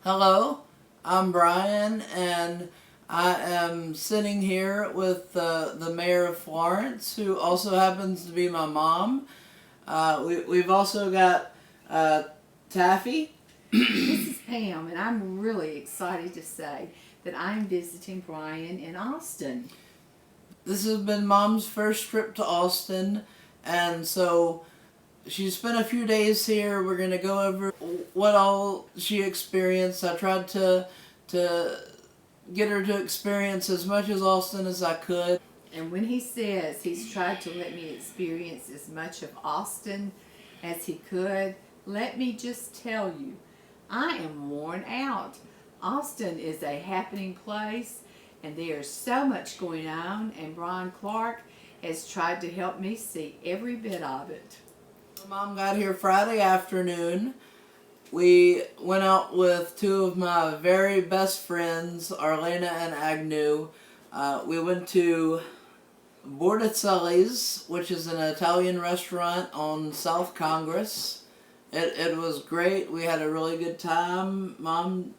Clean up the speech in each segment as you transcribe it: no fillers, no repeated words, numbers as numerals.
Hello, I'm Brian, and I am sitting here with the mayor of Florence, who also happens to be my mom. We've also got Taffy. This is Pam, and I'm really excited to say that I'm visiting Brian in Austin. This has been Mom's first trip to Austin, and so she spent a few days here. We're gonna go over what all she experienced. I tried to get her to experience as much as Austin as I could. And when he says he's tried to let me experience as much of Austin as he could, let me just tell you, I am worn out. Austin is a happening place, and there's so much going on, and Brian Clark has tried to help me see every bit of it. Mom got here Friday afternoon. We went out with two of my very best friends, Arlena and Agnew. We went to Sullys, which is an Italian restaurant on South Congress. It was great. We had a really good time. Mom,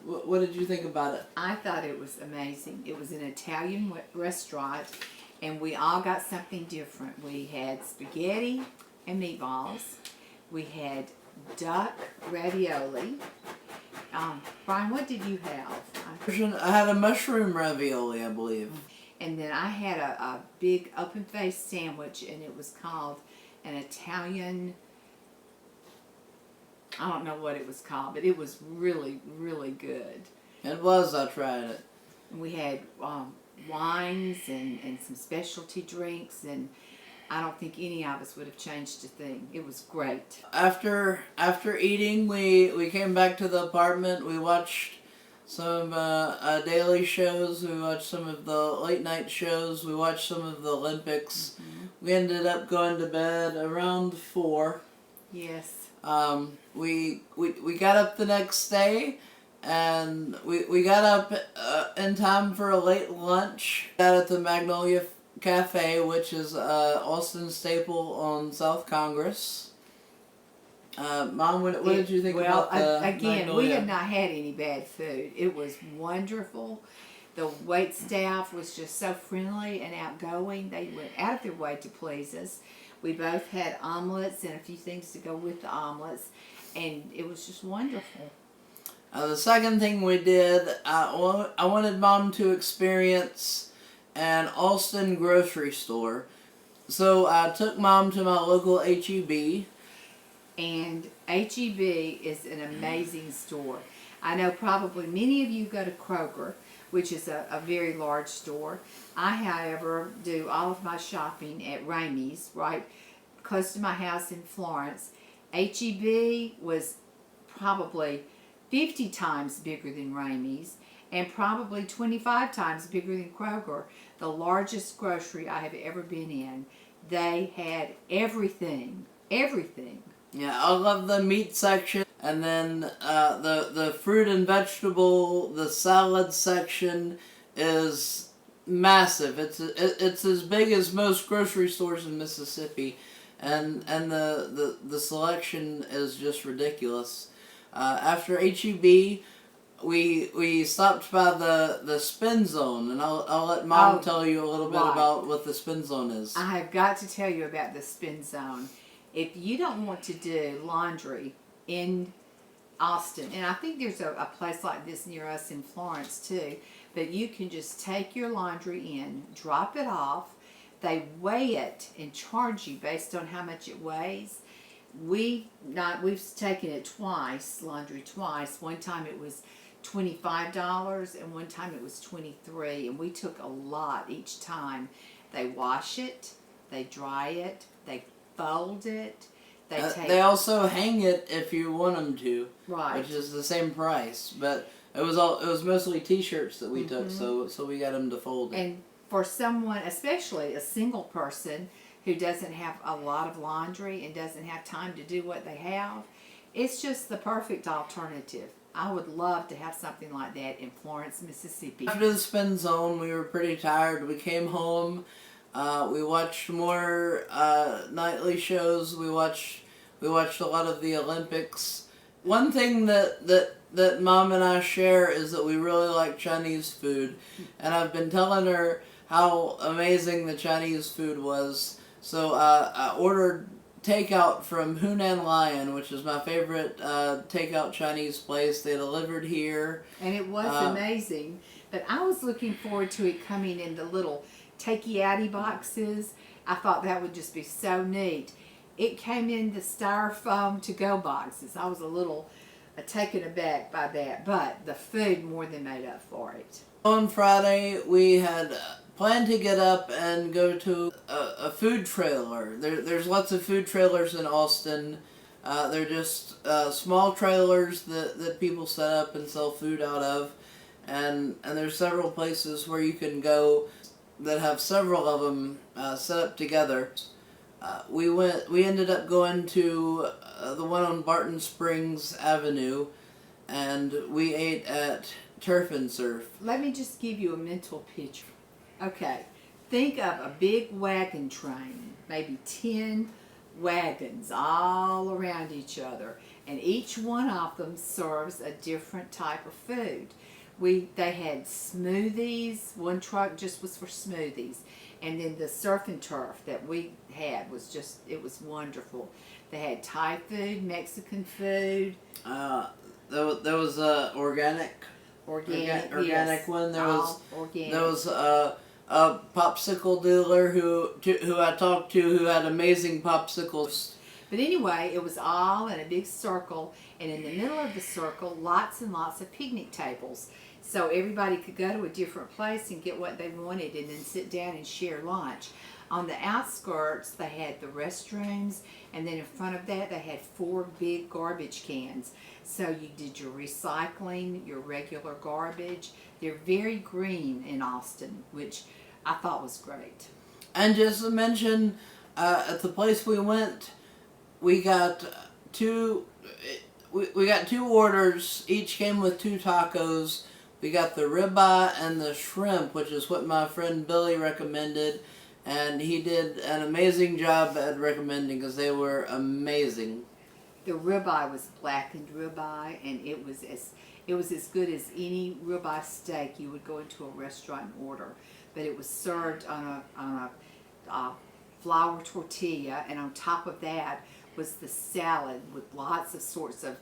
what did you think about it? I thought it was amazing. It was an Italian restaurant, and we all got something different. We had spaghetti and meatballs. We had duck ravioli. Brian, what did you have? I had a mushroom ravioli, I believe. And then I had a big open-faced sandwich, and it was called an Italian, I don't know what it was called, but it was really, really good. It was, I tried it. And we had wines and some specialty drinks, and I don't think any of us would have changed a thing. It was great. After eating, we came back to the apartment. We watched some daily shows. We watched some of the late night shows. We watched some of the Olympics. Mm-hmm. We ended up going to bed around 4. Yes. We got up the next day, and we got up in time for a late lunch. Got at the Magnolia Cafe, which is Austin staple on South Congress. Mom, what did you think about the again, Magnolia? we have not had any bad food. It was wonderful. The wait staff was just so friendly and outgoing. They went out of their way to please us. We both had omelets and a few things to go with the omelets, and it was just wonderful. The second thing we did, I wanted Mom to experience an Austin grocery store. So I took Mom to my local H-E-B. And H-E-B is an amazing store. I know probably many of you go to Kroger, which is a very large store. I, however, do all of my shopping at Ramey's, right close to my house in Florence. H-E-B was probably 50 times bigger than Ramey's, and probably 25 times bigger than Kroger, the largest grocery I have ever been in. They had everything. Yeah, I love the meat section, and then the fruit and vegetable, the salad section is massive. It's as big as most grocery stores in Mississippi, and the selection is just ridiculous. After H-E-B, we stopped by the spin zone, and I'll let Mom tell you a little bit about what the spin zone is. I have got to tell you about the spin zone. If you don't want to do laundry in Austin, and I think there's a place like this near us in Florence too, but you can just take your laundry in, drop it off. They weigh it and charge you based on how much it weighs. We've taken it twice, laundry twice. One time it was $25 and one time it was $23, and we took a lot each time. They wash it, they dry it, they fold it. They also hang it if you want them to, right? Which is the same price, but it was mostly T-shirts that we took, so we got them to fold it. And for someone, especially a single person who doesn't have a lot of laundry and doesn't have time to do what they have, it's just the perfect alternative. I would love to have something like that in Florence, Mississippi. After the spin zone, we were pretty tired. We came home. We watched more nightly shows. We watched a lot of the Olympics. One thing that that Mom and I share is that we really like Chinese food, and I've been telling her how amazing the Chinese food was. So I ordered takeout from Hunan Lion, which is my favorite takeout Chinese place. They delivered here. And it was amazing. But I was looking forward to it coming in the little takey-outy boxes. I thought that would just be so neat. It came in the styrofoam to-go boxes. I was a little taken aback by that, but the food more than made up for it. On Friday, we had planned to get up and go to a food trailer. There's lots of food trailers in Austin. They're just small trailers that people set up and sell food out of. And there's several places where you can go that have several of them set up together. We ended up going to the one on Barton Springs Avenue, and we ate at Turf and Surf. Let me just give you a mental picture. Okay, think of a big wagon train, maybe 10 wagons all around each other, and each one of them serves a different type of food. They had smoothies. One truck just was for smoothies. And then the surf and turf that we had was just, it was wonderful. They had Thai food, Mexican food. There was a organic Yes, one. There organic. was a popsicle dealer who I talked to who had amazing popsicles. But anyway, it was all in a big circle, and in the middle of the circle, lots and lots of picnic tables. So everybody could go to a different place and get what they wanted and then sit down and share lunch. On the outskirts, they had the restrooms, and then in front of that, they had 4 big garbage cans. So you did your recycling, your regular garbage. They're very green in Austin, which I thought was great. And just to mention, at the place we went, we got two orders. Each came with 2 tacos. We got the ribeye and the shrimp, which is what my friend Billy recommended, and he did an amazing job at recommending because they were amazing. The ribeye was blackened ribeye, and it was as good as any ribeye steak you would go into a restaurant and order. But it was served on a flour tortilla, and on top of that was the salad with lots of sorts of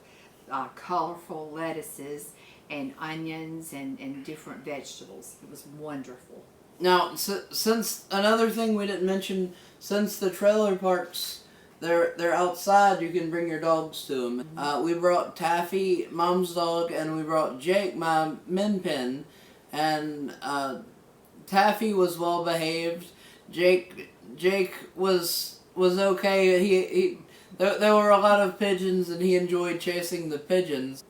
colorful lettuces and onions and different vegetables. It was wonderful. Now, since another thing we didn't mention, since the trailer parks, they're outside, you can bring your dogs to them. We brought Taffy, Mom's dog, and we brought Jake, my min pin, and Taffy was well behaved. Jake was okay. There were a lot of pigeons, and he enjoyed chasing the pigeons.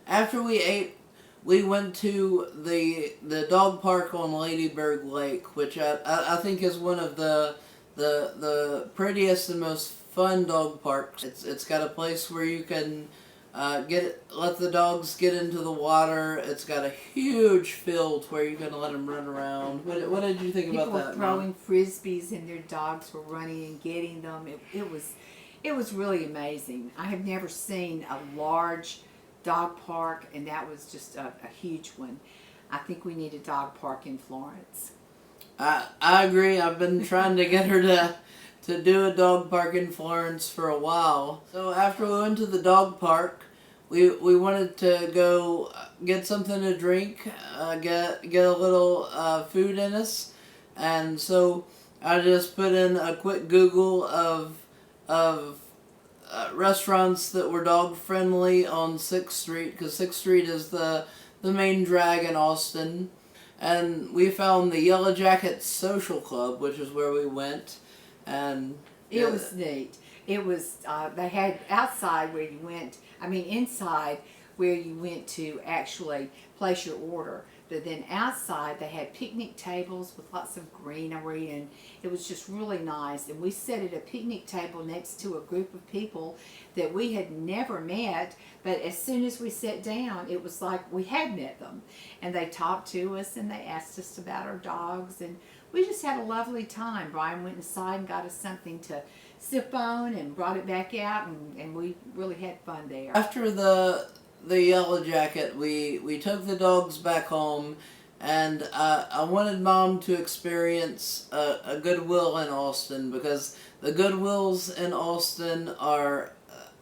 After we ate, we went to the dog park on Ladybird Lake, which I think is one of the prettiest and most fun dog parks. It's got a place where you can let the dogs get into the water. It's got a huge field where you can let them run around. What did you think about that? People were throwing frisbees, and their dogs were running and getting them. It was really amazing. I have never seen a large dog park, and that was just a huge one. I think we need a dog park in Florence. I agree. I've been trying to get her to do a dog park in Florence for a while. So after we went to the dog park, we wanted to go get something to drink, get a little food in us, and so I just put in a quick Google of restaurants that were dog friendly on 6th Street, because 6th Street is the main drag in Austin. And we found the Yellowjacket Social Club, which is where we went, and it was neat. It was they had outside where you went. Inside where you went to actually place your order. But then outside they had picnic tables with lots of greenery, and it was just really nice. And we sat at a picnic table next to a group of people that we had never met, but as soon as we sat down, it was like we had met them. And they talked to us, and they asked us about our dogs, and we just had a lovely time. Brian went inside and got us something to sip on and brought it back out, and we really had fun there. After the the Yellowjacket, we took the dogs back home, and I wanted Mom to experience a Goodwill in Austin, because the Goodwills in Austin are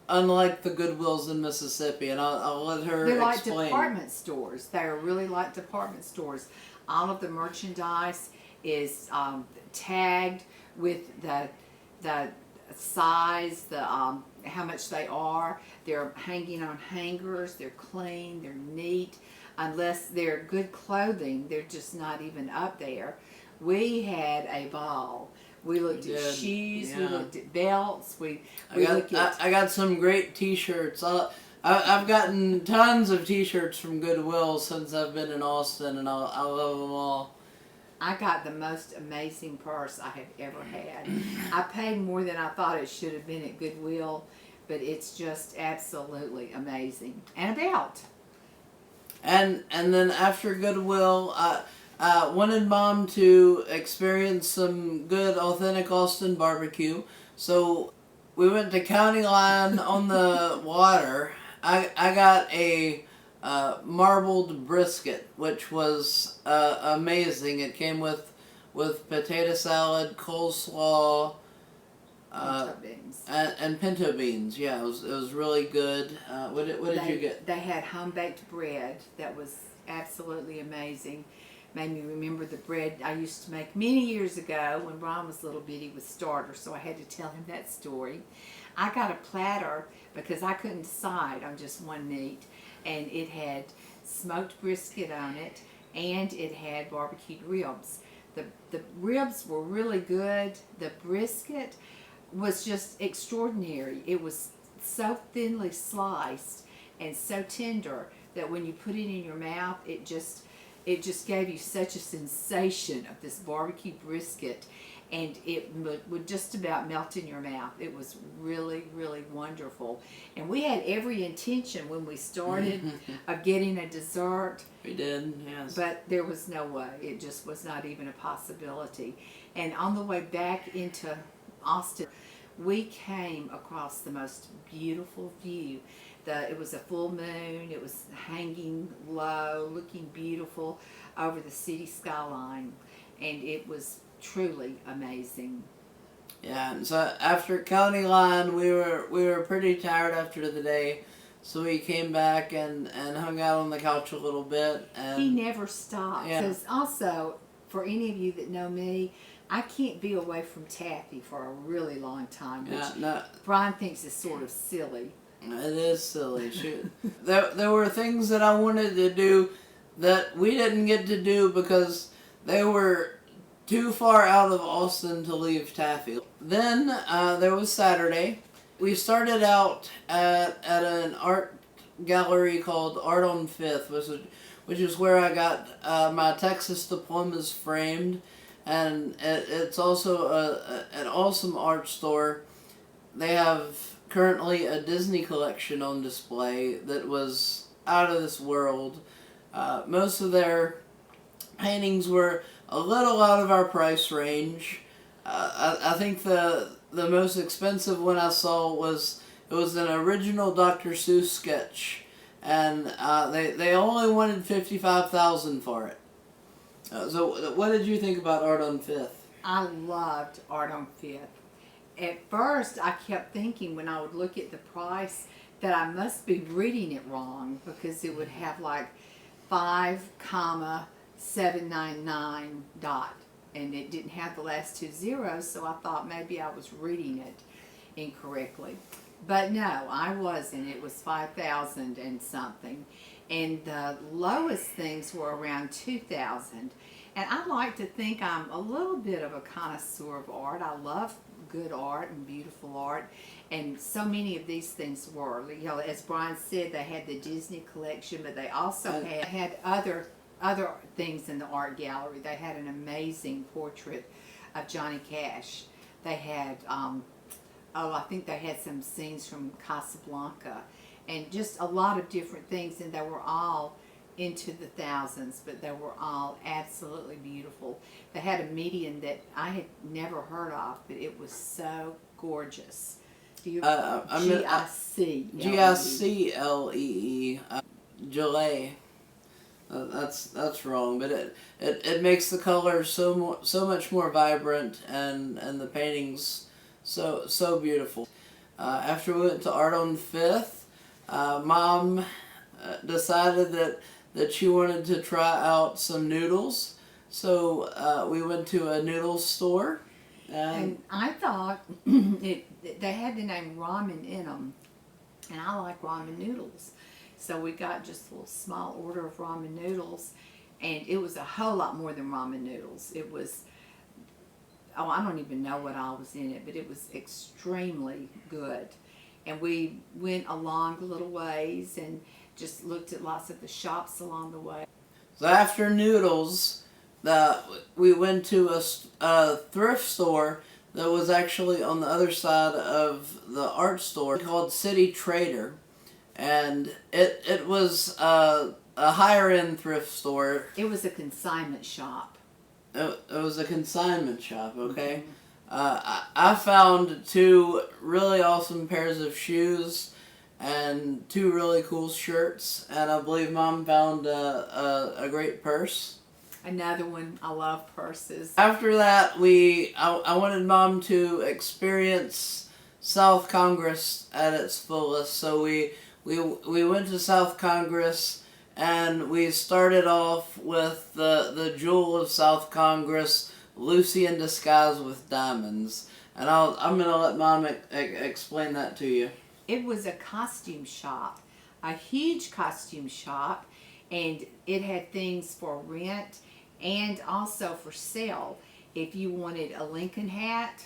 unlike the Goodwills in Mississippi, and I'll let her They're like explain. department stores. They are really like department stores. All of the merchandise is tagged with the size, the how much they are. They're hanging on hangers. They're clean. They're neat. Unless they're good clothing, they're just not even up there. We had a ball. We looked at shoes. Yeah. We looked at belts. I got some great T-shirts. I've gotten tons of T-shirts from Goodwill since I've been in Austin, and I love them all. I got the most amazing purse I have ever had. I paid more than I thought it should have been at Goodwill, but it's just absolutely amazing. And a belt. And then after Goodwill, I wanted Mom to experience some good, authentic Austin barbecue. So we went to County Line on the water. I got a marbled brisket, which was amazing. It came with potato salad, coleslaw, and pinto beans. Yeah, it was really good. What did you get? They had home baked bread that was absolutely amazing. Made me remember the bread I used to make many years ago when Ron was little bitty with starter, so I had to tell him that story. I got a platter because I couldn't decide on just one meat, and it had smoked brisket on it, and it had barbecued ribs. The ribs were really good. The brisket was just extraordinary. It was so thinly sliced and so tender that when you put it in your mouth, it just gave you such a sensation of this barbecue brisket, and it would just about melt in your mouth. It was really, really wonderful. And we had every intention when we started of getting a dessert. We did, yes. But there was no way. It just was not even a possibility. And on the way back into Austin, we came across the most beautiful view. It was a full moon. It was hanging low, looking beautiful over the city skyline, and it was truly amazing. Yeah, and so after County Line, we were pretty tired after the day, so we came back and hung out on the couch a little bit. And he never stopped. Yeah. Because also, for any of you that know me, I can't be away from Taffy for a really long time, which Brian thinks is sort of silly. It is silly. Shoot. There were things that I wanted to do that we didn't get to do because they were too far out of Austin to leave Taffy. Then there was Saturday. We started out at an art gallery called Art on Fifth, which is where I got my Texas diplomas framed, and it's also an awesome art store. They have currently a Disney collection on display that was out of this world. Most of their paintings were a little out of our price range. I think the most expensive one I saw was an original Dr. Seuss sketch, and they only wanted $55,000 for it. So what did you think about Art on Fifth? I loved Art on Fifth. At first, I kept thinking when I would look at the price that I must be reading it wrong, because it would have like 5,799 dot, and it didn't have the last two zeros, so I thought maybe I was reading it incorrectly. But no, I wasn't. It was 5,000 and something, and the lowest things were around 2,000. And I like to think I'm a little bit of a connoisseur of art. I love good art and beautiful art, and so many of these things were. You know, as Brian said, they had the Disney collection, but they also had other things in the art gallery. They had an amazing portrait of Johnny Cash. They had I think they had some scenes from Casablanca, and just a lot of different things, and they were all into the thousands, but they were all absolutely beautiful. They had a median that I had never heard of, but it was so gorgeous. I'm in Giclee. Gelée. That's wrong, but it makes the colors so much more vibrant, and the paintings so beautiful. After we went to Art on 5th, Mom decided that she wanted to try out some noodles, so we went to a noodle store. And I thought they had the name ramen in them, and I like ramen noodles. So we got just a little small order of ramen noodles, and it was a whole lot more than ramen noodles. It was, oh, I don't even know what all was in it, but it was extremely good. And we went along a little ways and just looked at lots of the shops along the way. So after noodles, we went to a thrift store that was actually on the other side of the art store called City Trader. And it was a higher end thrift store. It was a consignment shop. It was a consignment shop, okay? Mm-hmm. I found 2 really awesome pairs of shoes and 2 really cool shirts, and I believe Mom found a great purse. Another one. I love purses. After that, I wanted Mom to experience South Congress at its fullest, so we went to South Congress, and we started off with the jewel of South Congress, Lucy in Disguise with Diamonds. And I'm going to let Mom explain that to you. It was a costume shop, a huge costume shop, and it had things for rent and also for sale. If you wanted a Lincoln hat.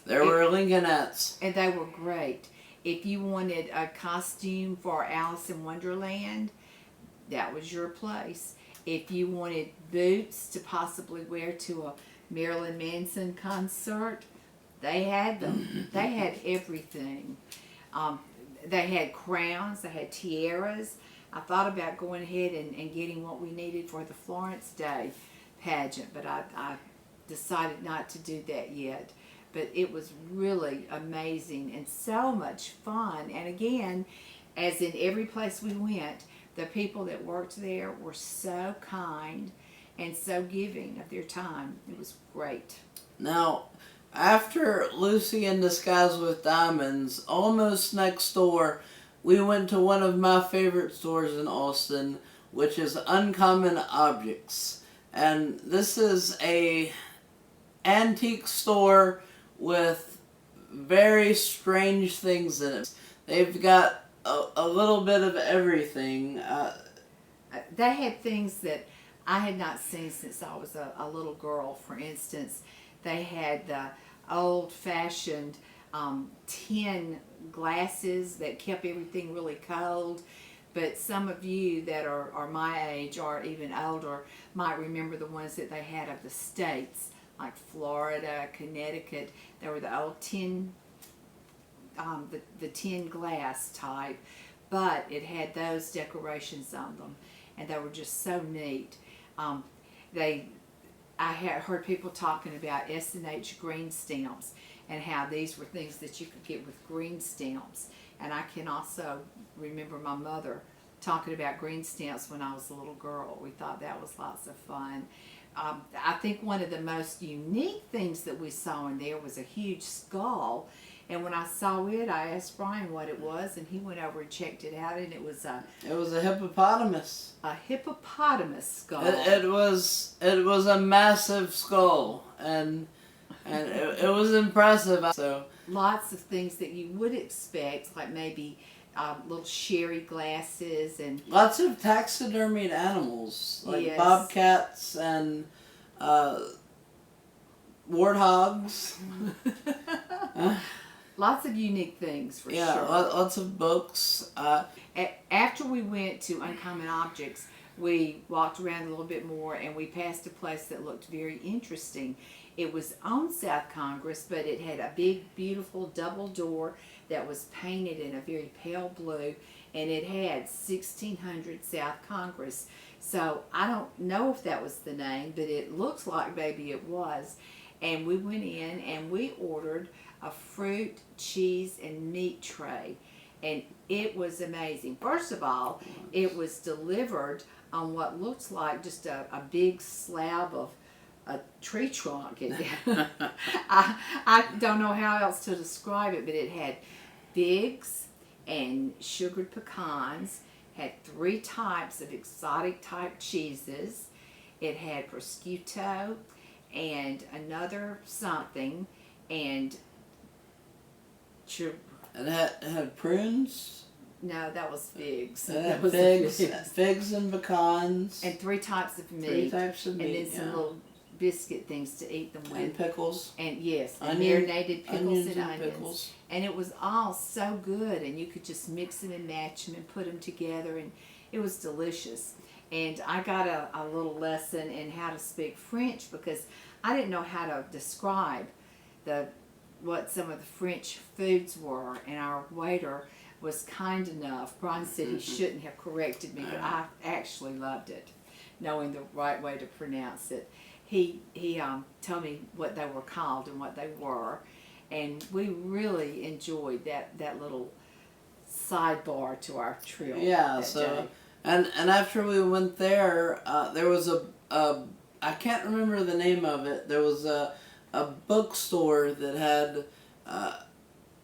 There were Lincoln hats. And they were great. If you wanted a costume for Alice in Wonderland, that was your place. If you wanted boots to possibly wear to a Marilyn Manson concert, they had them. They had everything. They had crowns, they had tiaras. I thought about going ahead and getting what we needed for the Florence Day pageant, but I decided not to do that yet. But it was really amazing and so much fun. And again, as in every place we went, the people that worked there were so kind and so giving of their time. It was great. Now, after Lucy in Disguise with Diamonds, almost next door, we went to one of my favorite stores in Austin, which is Uncommon Objects. And this is a antique store with very strange things in it. They've got a little bit of everything. They had things that I had not seen since I was a little girl. For instance, they had the old-fashioned tin glasses that kept everything really cold. But some of you that are my age or even older might remember the ones that they had of the states, like Florida, Connecticut. They were the old tin, the tin glass type, but it had those decorations on them, and they were just so neat. I had heard people talking about S&H green stamps and how these were things that you could get with green stamps. And I can also remember my mother talking about green stamps when I was a little girl. We thought that was lots of fun. I think one of the most unique things that we saw in there was a huge skull. And when I saw it, I asked Brian what it was, and he went over and checked it out, and it was a hippopotamus. A hippopotamus skull. It was a massive skull, and it was impressive. So lots of things that you would expect, like maybe little sherry glasses and lots of taxidermied animals, like yes. bobcats and warthogs. Lots of unique things for sure. Yeah, lots of books. After we went to Uncommon Objects, we walked around a little bit more and we passed a place that looked very interesting. It was on South Congress, but it had a big, beautiful double door that was painted in a very pale blue, and it had 1600 South Congress. So I don't know if that was the name, but it looks like maybe it was. And we went in and we ordered a fruit, cheese, and meat tray. And it was amazing. First of all, it was delivered on what looks like just a big slab of a tree trunk. I don't know how else to describe it, but it had figs and sugared pecans, had 3 types of exotic type cheeses. It had prosciutto and another something, and it had prunes. no, that was figs. It That had was figs and pecans. and 3 types of meat. 3 types of meat. And then some little biscuit things to eat them with. And pickles. And yes, and Onion, marinated pickles onions and onions. pickles. And it was all so good, and you could just mix them and match them and put them together, and it was delicious. And I got a little lesson in how to speak French because I didn't know how to describe what some of the French foods were, and our waiter was kind enough. Ron said he shouldn't have corrected me, but I actually loved it, knowing the right way to pronounce it. He told me what they were called and what they were, and we really enjoyed that little sidebar to our trip. Yeah, that so day. and after we went there, there was a I can't remember the name of it. There was a bookstore that had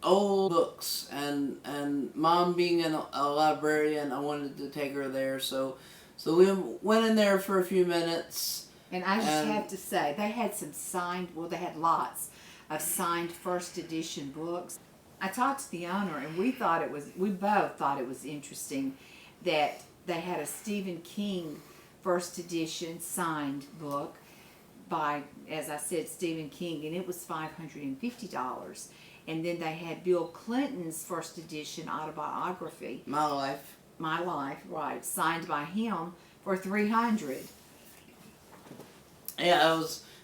old books, and Mom being a librarian, I wanted to take her there, so we went in there for a few minutes. And I just have to say, they had some signed, well, they had lots of signed first edition books. I talked to the owner, and we both thought it was interesting that they had a Stephen King first edition signed book by, as I said, Stephen King, and it was $550. And then they had Bill Clinton's first edition autobiography, My Life, right, signed by him for $300. Yeah,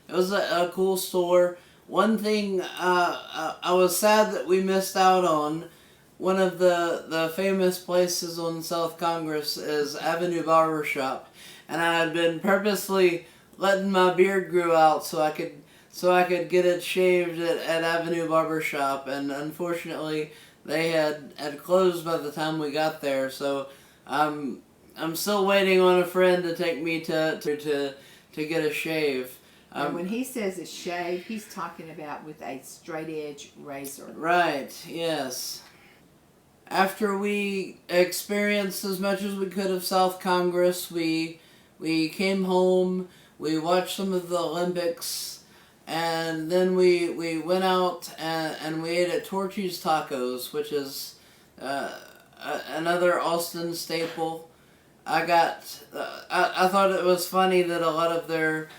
it was a cool store. One thing I was sad that we missed out on. One of the famous places on South Congress is Avenue Barber Shop, and I had been purposely letting my beard grow out so I could get it shaved at Avenue Barber Shop, and unfortunately they had closed by the time we got there. So I'm still waiting on a friend to take me to get a shave. And when he says a shave, he's talking about with a straight edge razor. Right, yes. After we experienced as much as we could of South Congress, we came home, we watched some of the Olympics, and then we went out and we ate at Torchies Tacos, which is another Austin staple. I thought it was funny that a lot of their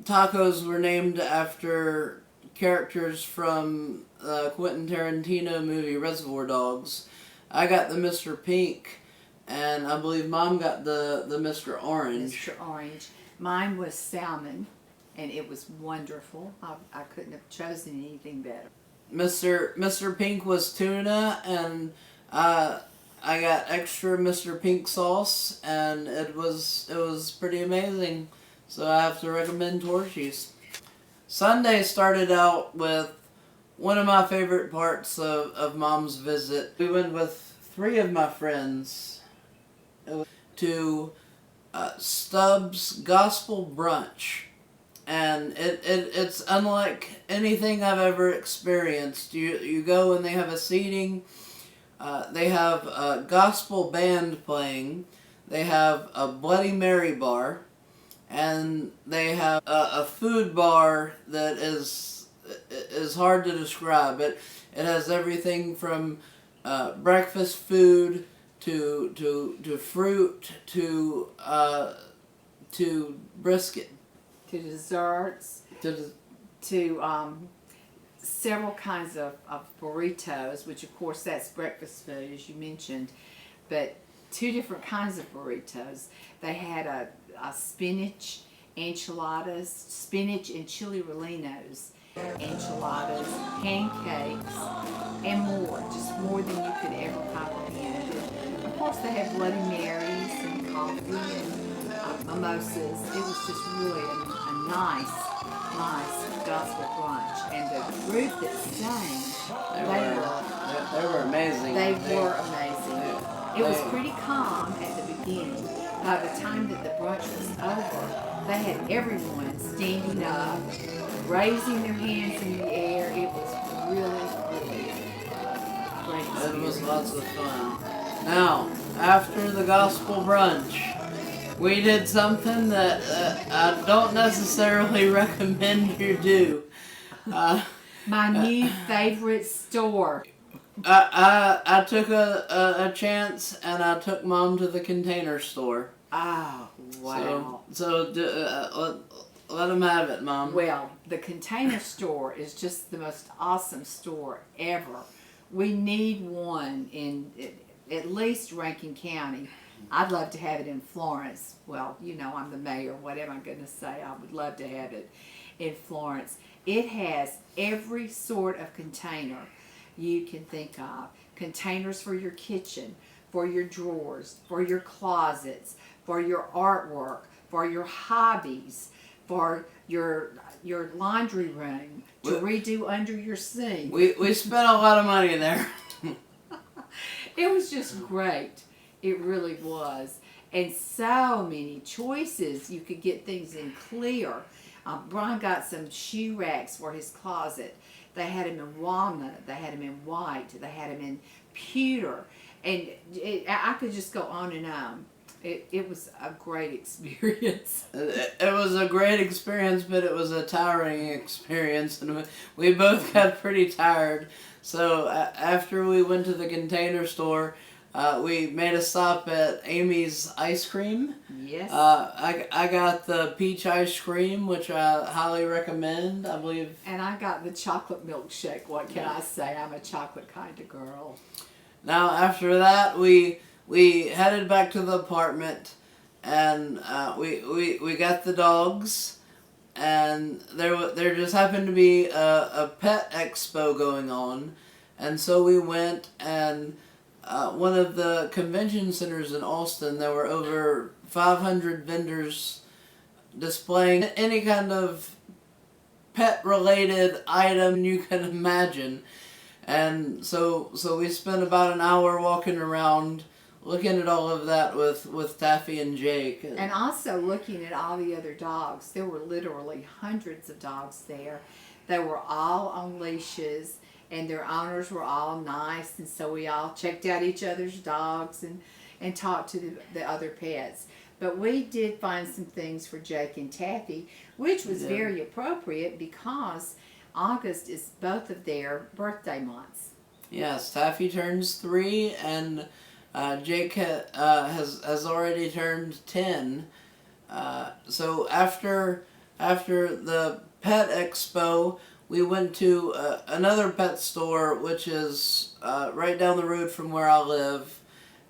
tacos were named after characters from the Quentin Tarantino movie Reservoir Dogs. I got the Mr. Pink, and I believe Mom got the Mr. Orange. Mr. Orange. Mine was salmon, and it was wonderful. I couldn't have chosen anything better. Mr. Pink was tuna, and I got extra Mr. Pink sauce, and it was pretty amazing. So I have to recommend Torchies. Sunday started out with one of my favorite parts of Mom's visit. We went with 3 of my friends to Stubbs Gospel Brunch. And it's unlike anything I've ever experienced. You go and they have a seating. They have a gospel band playing. They have a Bloody Mary bar. And they have a food bar that is hard to describe. It has everything from breakfast food to fruit to brisket. To desserts, to several kinds of burritos, which of course that's breakfast food as you mentioned, but 2 different kinds of burritos. They had a spinach enchiladas, spinach and chili rellenos, enchiladas, pancakes, and more, just more than you could ever comprehend. And of course they had Bloody Marys and coffee and mimosas. It was just really a nice nice gospel brunch, and the group that sang, They were amazing. they were amazing. It was pretty calm at the beginning. By the time that the brunch was over, they had everyone standing up, raising their hands in the air. It was really great experience. It was lots of fun. Now, after the gospel brunch, we did something that I don't necessarily recommend you do. My new favorite store. I took a chance and I took Mom to the Container Store. Oh, wow. So let them have it, Mom. Well, the Container Store is just the most awesome store ever. We need one in at least Rankin County. I'd love to have it in Florence. Well, you know, I'm the mayor. What am I going to say? I would love to have it in Florence. It has every sort of container you can think of. Containers for your kitchen, for your drawers, for your closets, for your artwork, for your hobbies, for your laundry room, to redo under your sink. We spent a lot of money there. It was just great. It really was. And so many choices. You could get things in clear. Brian got some shoe racks for his closet. They had them in walnut. They had them in white. They had them in pewter. And I could just go on and on. It was a great experience. It was a great experience, but it was a tiring experience, and we both got pretty tired. So after we went to the Container Store, we made a stop at Amy's Ice Cream. Yes. I got the peach ice cream, which I highly recommend, I believe. And I got the chocolate milkshake. What can I say? I'm a chocolate kind of girl. Now, after that, we headed back to the apartment, and we got the dogs, and there just happened to be a pet expo going on, and so we went, and one of the convention centers in Austin, there were over 500 vendors displaying any kind of pet-related item you can imagine. And so we spent about an hour walking around, looking at all of that with Taffy and Jake. And also looking at all the other dogs. There were literally hundreds of dogs there. They were all on leashes, and their owners were all nice, and so we all checked out each other's dogs and talked to the other pets. But we did find some things for Jake and Taffy, which was very appropriate because August is both of their birthday months. Yes, Taffy turns 3, and Jake has already turned 10. So after the pet expo, we went to another pet store, which is right down the road from where I live,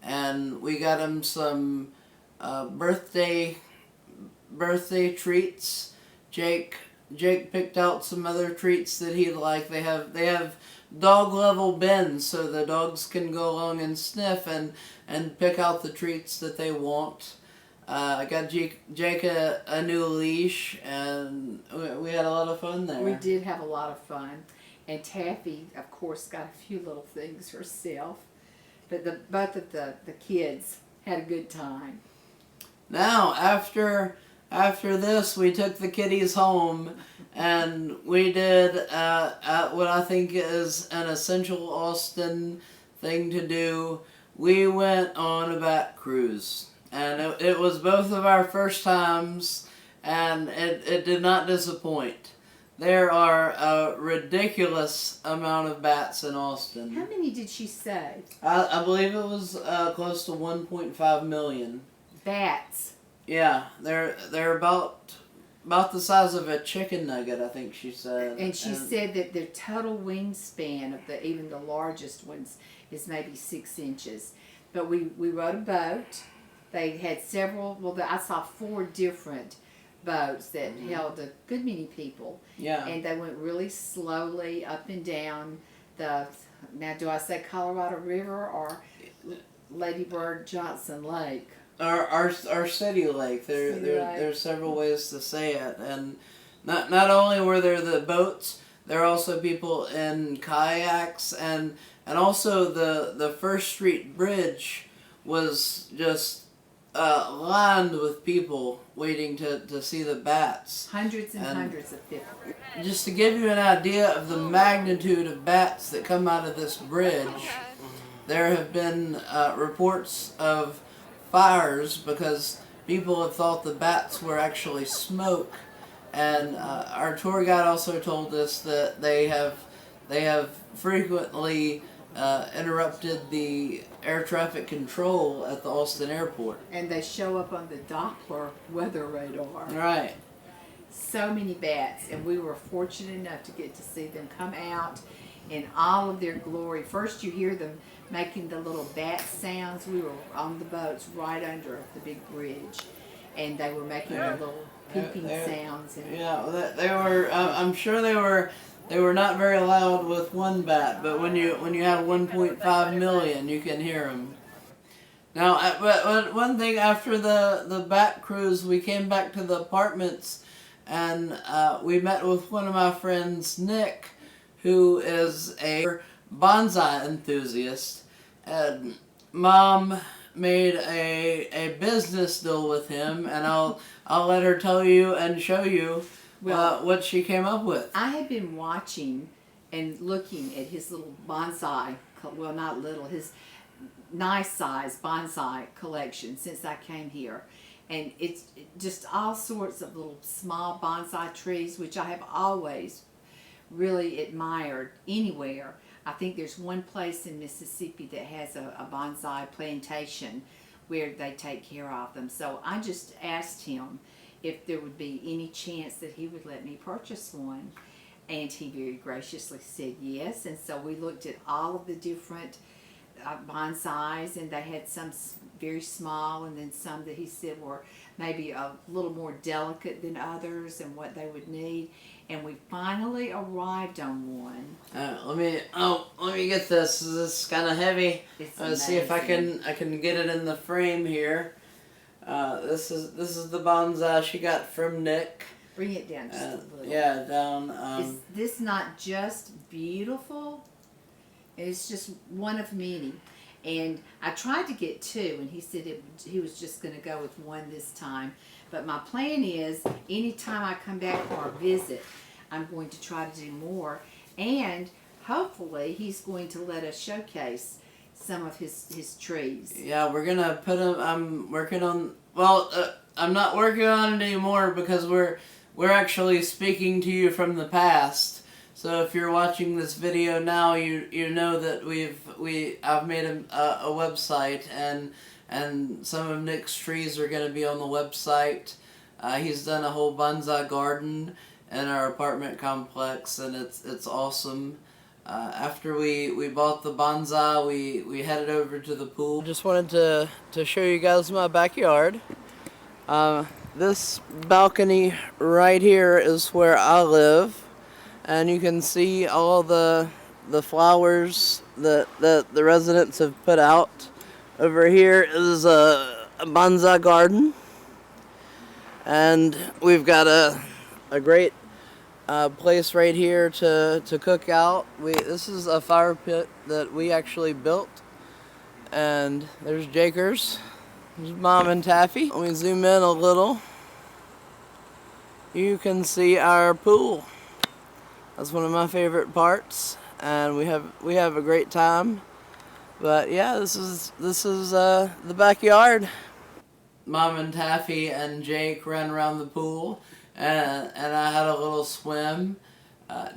and we got him some birthday treats. Jake picked out some other treats that he'd like. They have dog level bins, so the dogs can go along and sniff and pick out the treats that they want. I got Jake a new leash, and we had a lot of fun there. We did have a lot of fun. And Taffy, of course, got a few little things herself. But both of the kids had a good time. Now, after this, we took the kitties home, and we did what I think is an essential Austin thing to do. We went on a bat cruise, and it was both of our first times, and it did not disappoint. There are a ridiculous amount of bats in Austin. How many did she say? I believe it was close to 1.5 million. Bats. Yeah, they're about the size of a chicken nugget, I think she said. And she said that the total wingspan of even the largest ones is maybe 6 inches. But we rode a boat. They had several. Well, I saw 4 different boats that held a good many people. Yeah. And they went really slowly up and down the. Now, do I say Colorado River or Lady Bird Johnson Lake? Our city lake. There's several ways to say it, and Not only were there the boats, there are also people in kayaks, and also the First Street Bridge was just lined with people waiting to see the bats. Hundreds and hundreds of people. Just to give you an idea of the magnitude of bats that come out of this bridge, there have been reports of fires because people have thought the bats were actually smoke. And our tour guide also told us that they have frequently interrupted the air traffic control at the Austin airport. And they show up on the Doppler weather radar. Right. So many bats, and we were fortunate enough to get to see them come out in all of their glory. First you hear them making the little bat sounds. We were on the boats right under the big bridge, and they were making the little peeping sounds. And yeah, they were. I'm sure they were not very loud with one bat, but when you have 1.5 million, you can hear them. Now, but one thing, after the bat cruise, we came back to the apartments, and we met with one of my friends, Nick, who is a bonsai enthusiast, and Mom made a business deal with him, and I'll let her tell you and show you what she came up with. I had been watching and looking at his little bonsai, well, not little, his nice size bonsai collection since I came here. And it's just all sorts of little small bonsai trees, which I have always really admired anywhere. I think there's one place in Mississippi that has a bonsai plantation where they take care of them. So I just asked him if there would be any chance that he would let me purchase one. And he very graciously said yes. And so we looked at all of the different bonsais, and they had some very small, and then some that he said were maybe a little more delicate than others and what they would need. And we finally arrived on one. Let me get this. This is kind of heavy. It's see if I can get it in the frame here. This is the bonsai she got from Nick. Bring it down just a little. Yeah, down. Is this not just beautiful? It's just one of many. And I tried to get two, and he said he was just going to go with one this time. But my plan is, anytime I come back for a visit, I'm going to try to do more. And hopefully he's going to let us showcase some of his trees. Yeah, we're going to put them, I'm working on, well, I'm not working on it anymore because we're actually speaking to you from the past. So if you're watching this video now, you know that I've made a website, and some of Nick's trees are going to be on the website. He's done a whole bonsai garden in our apartment complex, and it's awesome. After we bought the bonsai, we headed over to the pool. Just wanted to show you guys my backyard. This balcony right here is where I live. And you can see all the flowers that the residents have put out. Over here is a bonsai garden. And we've got a great place right here to cook out. This is a fire pit that we actually built. And there's Jakers. There's Mom and Taffy. Let me zoom in a little. You can see our pool. That's one of my favorite parts, and we have a great time. But yeah, this is the backyard. Mom and Taffy and Jake ran around the pool, and I had a little swim.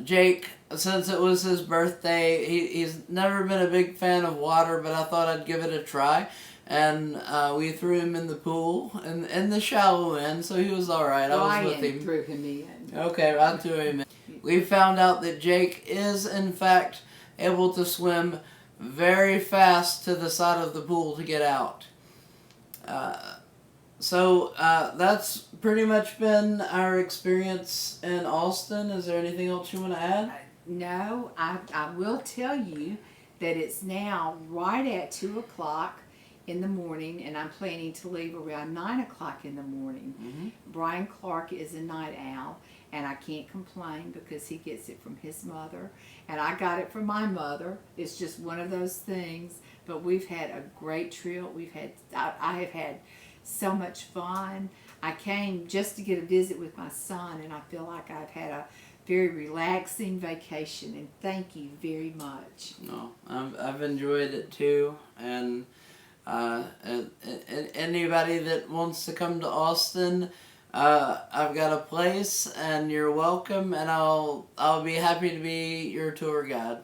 Jake, since it was his birthday, he's never been a big fan of water, but I thought I'd give it a try. And we threw him in the pool, in the shallow end, so he was alright. I was with him. Threw him in. Okay, I threw him in. We found out that Jake is, in fact, able to swim very fast to the side of the pool to get out. So that's pretty much been our experience in Austin. Is there anything else you want to add? No, I will tell you that it's now right at 2 o'clock in the morning, and I'm planning to leave around 9 o'clock in the morning. Mm-hmm. Brian Clark is a night owl, and I can't complain because he gets it from his mother, and I got it from my mother. It's just one of those things. But we've had a great trip. I have had so much fun. I came just to get a visit with my son, and I feel like I've had a very relaxing vacation, and thank you very much. No, I've enjoyed it too, and anybody that wants to come to Austin, I've got a place, and you're welcome, and I'll be happy to be your tour guide.